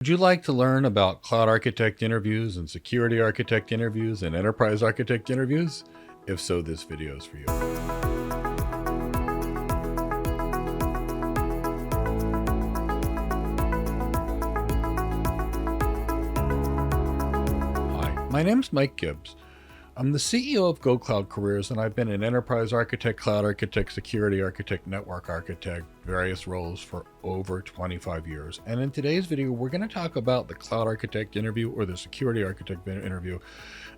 Would you like to learn about cloud architect interviews and security architect interviews and enterprise architect interviews? If so, this video is for you. Hi, my name's Mike Gibbs. I'm the CEO of GoCloud Careers, and I've been an enterprise architect, cloud architect, security architect, network architect, various roles for over 25 years. And in today's video, we're going to talk about the cloud architect interview or the security architect interview.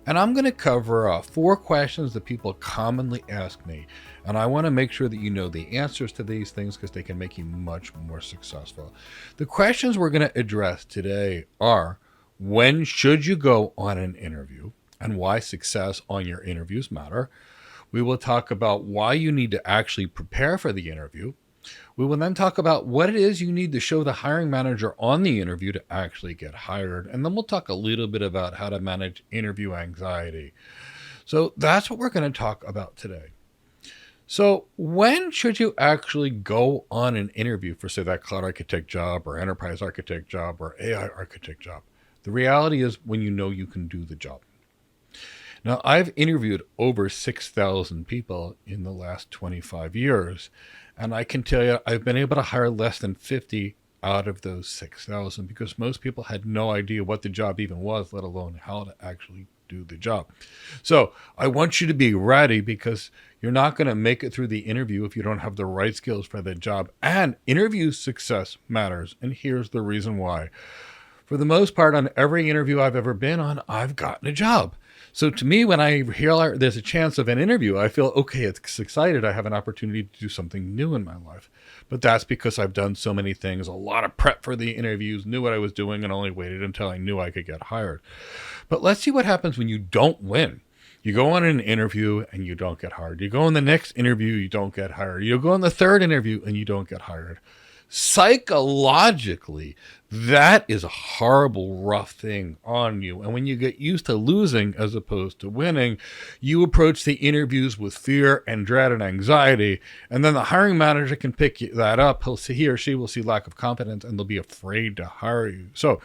And I'm going to cover 4 questions that people commonly ask me. And I want to make sure that you know the answers to these things because they can make you much more successful. The questions we're going to address today are: when should you go on an interview and why success on your interviews matter? We will talk about why you need to actually prepare for the interview. We will then talk about what it is you need to show the hiring manager on the interview to actually get hired. And then we'll talk a little bit about how to manage interview anxiety. So that's what we're going to talk about today. So when should you actually go on an interview for, say, that cloud architect job or enterprise architect job or AI architect job? The reality is when you know you can do the job. Now, I've interviewed over 6,000 people in the last 25 years, and I can tell you I've been able to hire less than 50 out of those 6,000 because most people had no idea what the job even was, let alone how to actually do the job. So I want you to be ready because you're not going to make it through the interview if you don't have the right skills for the job. And interview success matters, and here's the reason why. For the most part, on every interview I've ever been on, I've gotten a job. So to me, when I hear there's a chance of an interview, I feel, okay, it's excited. I have an opportunity to do something new in my life. But that's because I've done so many things, a lot of prep for the interviews, knew what I was doing, and only waited until I knew I could get hired. But let's see what happens when you don't win. You go on an interview and you don't get hired. You go on the next interview, you don't get hired. You go on the third interview and you don't get hired. Psychologically, that is a horrible, rough thing on you. And when you get used to losing as opposed to winning, you approach the interviews with fear and dread and anxiety. And then the hiring manager can pick that up. He or she will see lack of confidence and they'll be afraid to hire you. So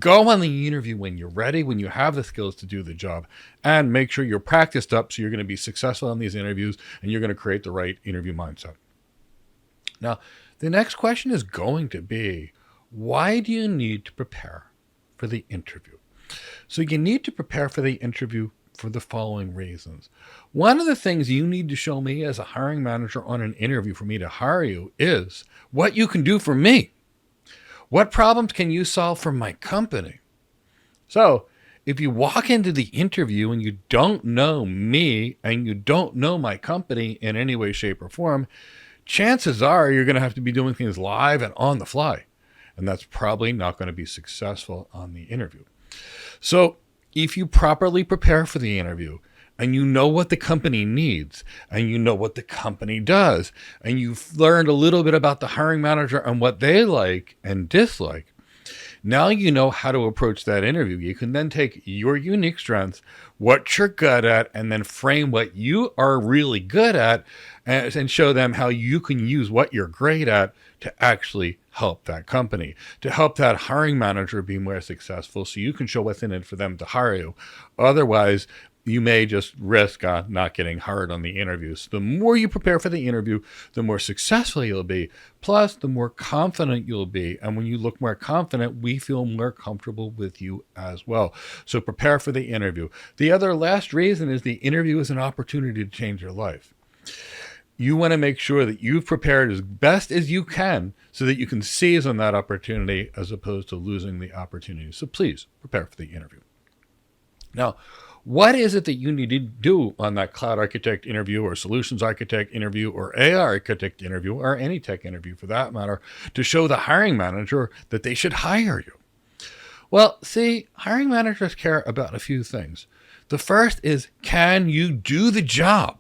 go on the interview when you're ready, when you have the skills to do the job, and make sure you're practiced up so you're going to be successful in these interviews and you're going to create the right interview mindset. Now, the next question is going to be, why do you need to prepare for the interview? So you need to prepare for the interview for the following reasons. One of the things you need to show me as a hiring manager on an interview for me to hire you is what you can do for me. What problems can you solve for my company? So if you walk into the interview and you don't know me and you don't know my company in any way, shape, or form, chances are you're going to have to be doing things live and on the fly. And that's probably not going to be successful on the interview. So if you properly prepare for the interview and you know what the company needs and you know what the company does and you've learned a little bit about the hiring manager and what they like and dislike, now you know how to approach that interview. You can then take your unique strengths, what you're good at, and then frame what you are really good at and show them how you can use what you're great at to actually help that company, to help that hiring manager be more successful so you can show what's in it for them to hire you. Otherwise, you may just risk not getting hired on the interviews. The more you prepare for the interview, the more successful you'll be. Plus, the more confident you'll be. And when you look more confident, we feel more comfortable with you as well. So prepare for the interview. The other last reason is the interview is an opportunity to change your life. You want to make sure that you've prepared as best as you can so that you can seize on that opportunity as opposed to losing the opportunity. So please prepare for the interview. Now, what is it that you need to do on that cloud architect interview or solutions architect interview or AI architect interview or any tech interview for that matter to show the hiring manager that they should hire you? Well, see, hiring managers care about a few things. The first is, can you do the job?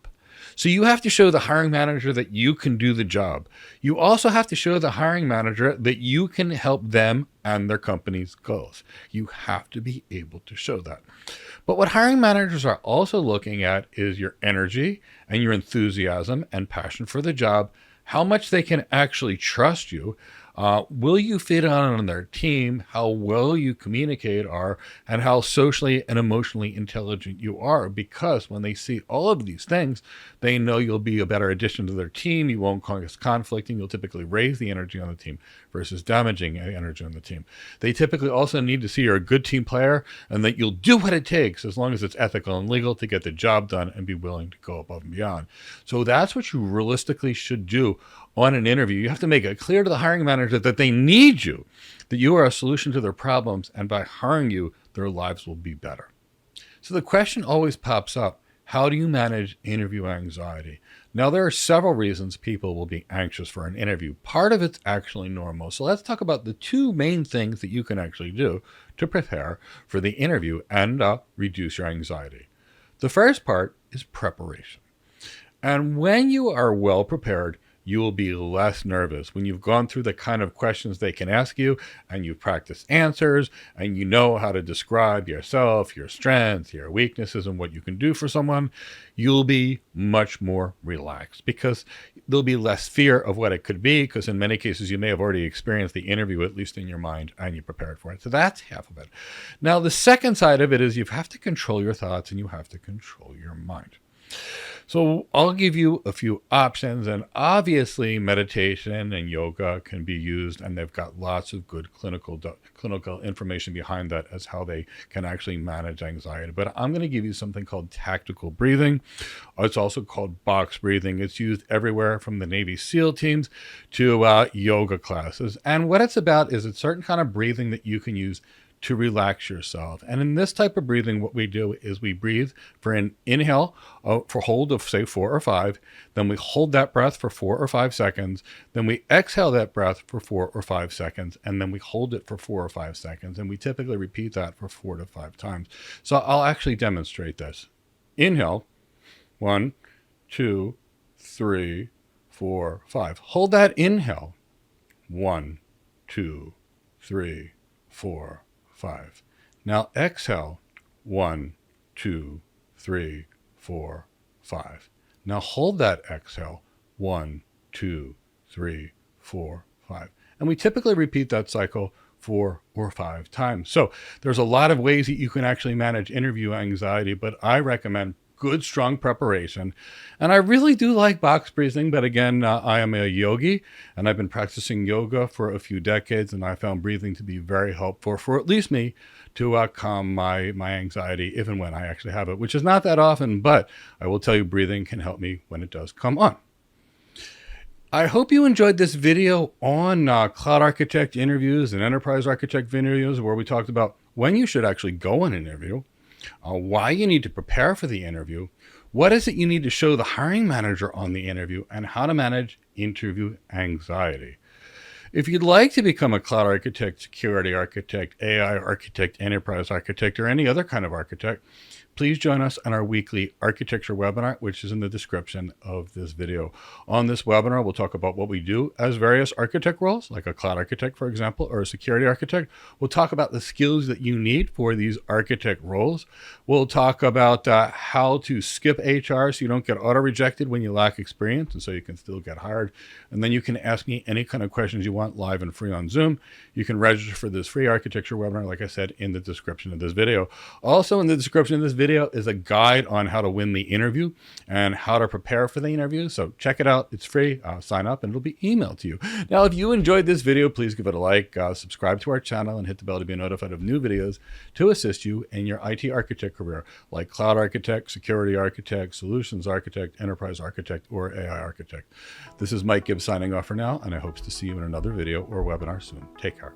So you have to show the hiring manager that you can do the job. You also have to show the hiring manager that you can help them and their company's goals. You have to be able to show that. But what hiring managers are also looking at is your energy and your enthusiasm and passion for the job, how much they can actually trust you, Will you fit on their team? How well you communicate are, and how socially and emotionally intelligent you are. Because when they see all of these things, they know you'll be a better addition to their team. You won't cause conflict, and you'll typically raise the energy on the team versus damaging energy on the team. They typically also need to see you're a good team player and that you'll do what it takes, as long as it's ethical and legal, to get the job done and be willing to go above and beyond. So that's what you realistically should do on an interview. You have to make it clear to the hiring manager that they need you, that you are a solution to their problems, and by hiring you, their lives will be better. So the question always pops up: how do you manage interview anxiety? Now, there are several reasons people will be anxious for an interview. Part of it's actually normal. So let's talk about the two main things that you can actually do to prepare for the interview and reduce your anxiety. The first part is preparation. And when you are well prepared, you will be less nervous. When you've gone through the kind of questions they can ask you, and you've practiced answers, and you know how to describe yourself, your strengths, your weaknesses, and what you can do for someone, you'll be much more relaxed, because there'll be less fear of what it could be, because in many cases you may have already experienced the interview, at least in your mind, and you prepared for it. So that's half of it. Now, the second side of it is you have to control your thoughts and you have to control your mind. So I'll give you a few options, and obviously meditation and yoga can be used, and they've got lots of good clinical information behind that as how they can actually manage anxiety. But I'm going to give you something called tactical breathing. It's also called box breathing. It's used everywhere from the Navy SEAL teams to yoga classes. And what it's about is a certain kind of breathing that you can use to relax yourself. And in this type of breathing, what we do is we breathe for an inhale for hold of say 4 or 5, then we hold that breath for 4 or 5 seconds, then we exhale that breath for 4 or 5 seconds, and then we hold it for 4 or 5 seconds. And we typically repeat that for 4 to 5 times. So I'll actually demonstrate this. Inhale, 1, 2, 3, 4, 5. Hold that inhale, 1, 2, 3, 4, 5. Now exhale, 1, 2, 3, 4, 5. Now hold that exhale, 1, 2, 3, 4, 5. And we typically repeat that cycle 4 or 5 times. So there's a lot of ways that you can actually manage interview anxiety, but I recommend good, strong preparation. And I really do like box breathing, but again, I am a yogi, and I've been practicing yoga for a few decades, and I found breathing to be very helpful for at least me to calm my anxiety if and when I actually have it, which is not that often, but I will tell you, breathing can help me when it does come on. I hope you enjoyed this video on cloud architect interviews and enterprise architect videos, where we talked about when you should actually go on an interview, why you need to prepare for the interview, what is it you need to show the hiring manager on the interview, and how to manage interview anxiety. If you'd like to become a cloud architect, security architect, AI architect, enterprise architect, or any other kind of architect, please join us on our weekly architecture webinar, which is in the description of this video. On this webinar, we'll talk about what we do as various architect roles, like a cloud architect, for example, or a security architect. We'll talk about the skills that you need for these architect roles. We'll talk about how to skip HR so you don't get auto-rejected when you lack experience, and so you can still get hired. And then you can ask me any kind of questions you want live and free on Zoom. You can register for this free architecture webinar, like I said, in the description of this video. Also in the description of this video is a guide on how to win the interview and how to prepare for the interview. So check it out. It's free. Sign up and it'll be emailed to you. Now, if you enjoyed this video, please give it a like, subscribe to our channel, and hit the bell to be notified of new videos to assist you in your IT architect career, like cloud architect, security architect, solutions architect, enterprise architect, or AI architect. This is Mike Gibbs signing off for now, and I hope to see you in another video or webinar soon. Take care.